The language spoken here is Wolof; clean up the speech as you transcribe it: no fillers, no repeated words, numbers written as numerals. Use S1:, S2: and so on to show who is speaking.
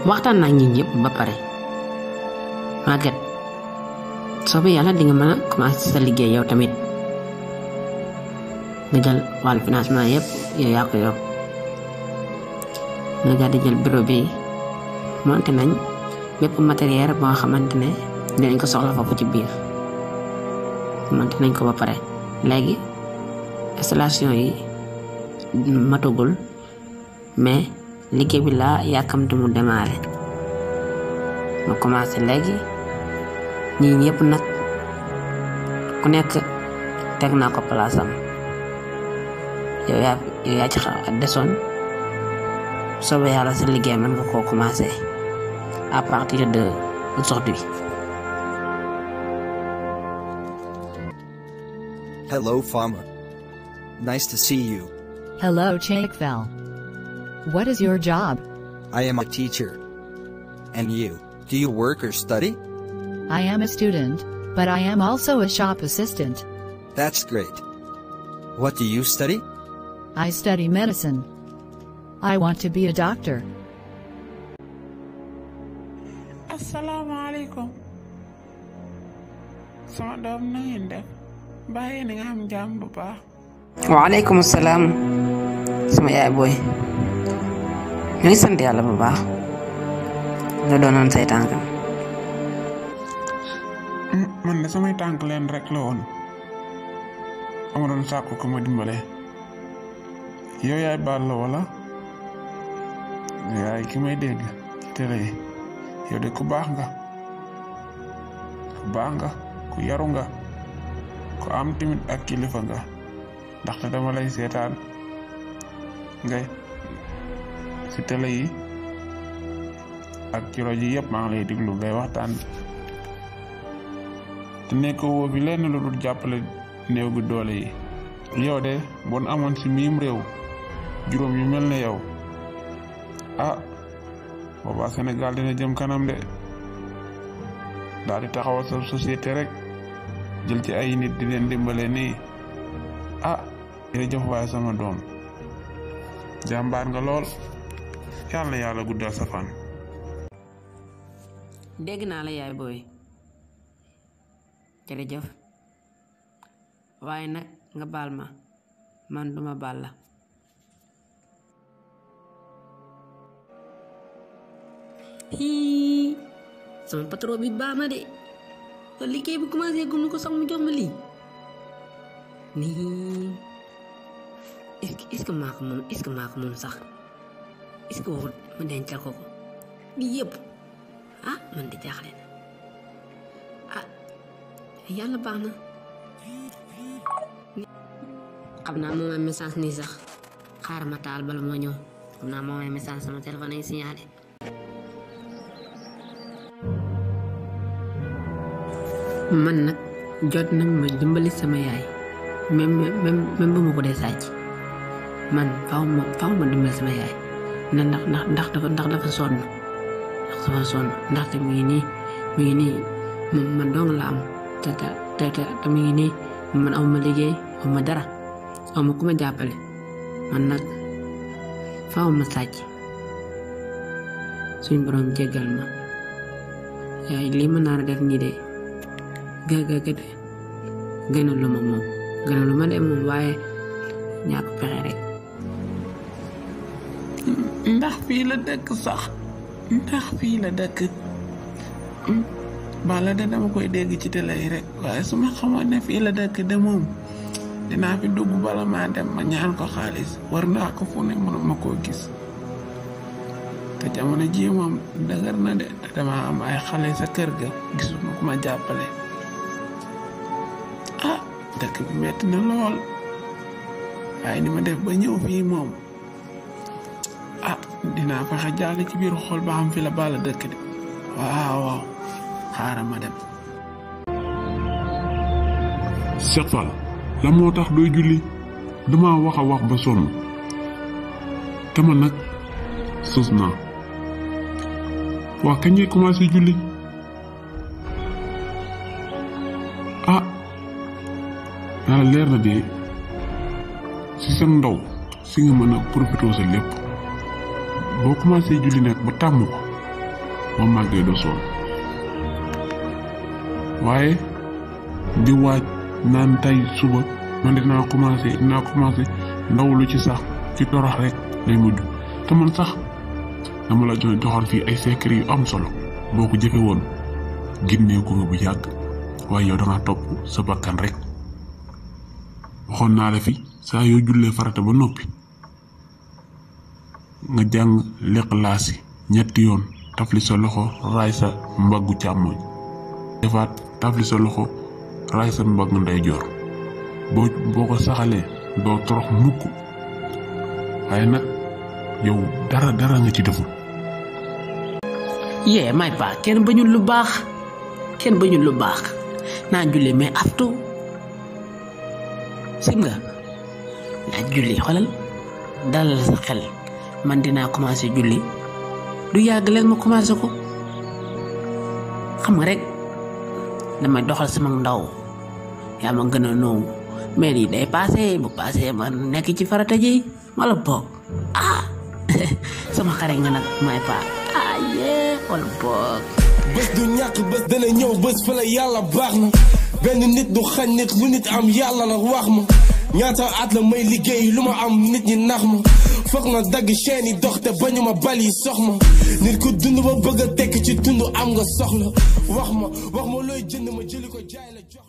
S1: waxtaan naa ñi ñëpp ba pare Maguette soobee yàlla di nga mën a commencé sa liggéey yow tamit nga jël wàllu financement yëpp yow yaa ko yor nga daal di jël bureau bi monté nañ bépp matériel boo xamante ne dinañ ko soxla foofu ci biir monté nañ ko ba pare léegi installation yi matagul mais liggéey bi laa yàkkamte mu démarré ma commencé léegi ñii ñëpp nag ku nekk teg naa ko place am yow yaa ci desoon soobee yàlla sa liggéey mën nga koo commencé à partir de aujourd'hui.
S2: Hello, Fama. Nice to see you.
S3: Hello, Chakvel. What is your job?
S2: I am a teacher. And you, do you work or study?
S3: I am a student, but I am also a shop assistant.
S2: That's great. What do you study?
S3: I study medicine. I want to be a doctor.
S4: Assalamu alaikum. Sama doom na ngeen def bàyyi na nga am jàmm bu baax.
S1: waaleykum salaam sama yaay booy ñu ngi sant yàlla bu baax nga doonoon say tànkam.
S4: man de samay tànk leen rek la woon ama doon sàkku ko ma dimbale yow yaay baal la wala yaay ki may dégg ci télé yi yow de ku baax nga ku yaru nga ku am timit ak kilifa nga ndaxte dama lay seetaan ngay ci télé yi ak ci rajo yi yëpp maa ngi lay déglu ngay waxtaan te nekkoo woo fi lenn lu dul jàppale néew bi doole yi yow de bon amoon ci miim réew juróom yu mel ne yow boobaa Sénégal dina jëm kanam de daal di taxawal sa société rek jël ci ay nit di leen dimbale nii jërëjëf waaye sama doom jàmbaar nga lool yàlla yàlla guddal sa fan.
S1: dégg naa la yaay booy jërëjëf waaye nag nga baal ma man duma baal la. sama patron bi baax na de liggéey bi commencé gum ko sax mu jox ma lii nii est-ce que maa ko moom sax est-ce que waxut ma dencal ko lii yëpp man di jaaxle na yàlla baax na xam naa moom ay message nii sax xaaral ma taal bala moo ñëw xam naa moom ay message sama téléphone ay signalé. man nag jot na ma dimbali sama yaay même ba ma ko dee sàcc man faaw ma dimbali sama yaay ndax dafa sonn ndaxte mi ngi nii man dong la am te mi ngi nii man aw ma liggéey aw ma dara aw ma ku ma jàppale man nag faaw ma sàcc suñ borom jéggal ma yaay lii ma naar a def nii de gënalu ma de moom waaye ñàkk pexe rek.
S4: ndax fii la dëkk sax bala de dama koy dégg ci télé yi rek waaye su ma xamoon ne fii la dëkk de moom dinaa fi dugg bala maa dem ma ñaan ko xaalis war naa ko fu ne mënuma koo gis te jamono ji moom dëgër na de te dama am ay xale sa kër ga gisuma ku ma jàppale. dëkk bi metti na lool waaye ni ma def ba ñëw fii moom dinaa fexe jàll ci biir xol ba xam fi la bala dëkk de waaw xaaral ma dem.
S5: Cheikh Fall la moo tax dooy julli dama wax a wax ba sonn te man nag sos naa waa kañ ngay commencé julli yàlla leer na de si sa ndaw si nga mën a profité sa lépp boo commencé julli nag ba tàmm ko boo màggee doo sonn waaye di waaj naan tey suba man dinaa commencé ndaw lu ci sax ci torox rek lay mujj te man sax dama la joxoon fii ay secret yu am solo boo ko jëfe woon ginnee ko nga bu yàgg waaye yow danga topp sa bakkan rek waxoon naa la fi saa yoo jullee farata ba noppi nga jàng Lixlaas 3 yoon tafli sa loxo raay sa mbaggu càmmoñ defaat tafli sa loxo raay sa mbaggu ndeyjoor boo ko saxalee doo torox mukk waaye nag yow dara nga ci deful.
S1: yee may pa kenn bañul lu baax naa julli mais aftu sim nga naa julli xoolal dalal sa xel man dinaa commencé julli du yàgg leen ma commencé ko xam nga rek damay doxal sama ndaw yaa ma gën a noowu mais lii day bu passé man nekk ci farata ji wala boog sama xare nga nag may pa yee wala boog
S6: bés du ñàkk bés dana ñëw bés fa la yàlla baax na benn nit du xañ nit lu nit am yàlla la wax ma ñaata at la may liggéey lu ma am nit ñi nax ma foog na dagg chaîne yi dox te bañu ma bal yi sox ma nit ku dund ba bëgg a tekk ci dund am nga soxla wax ma looy jënd ma jëli ko jaay la jox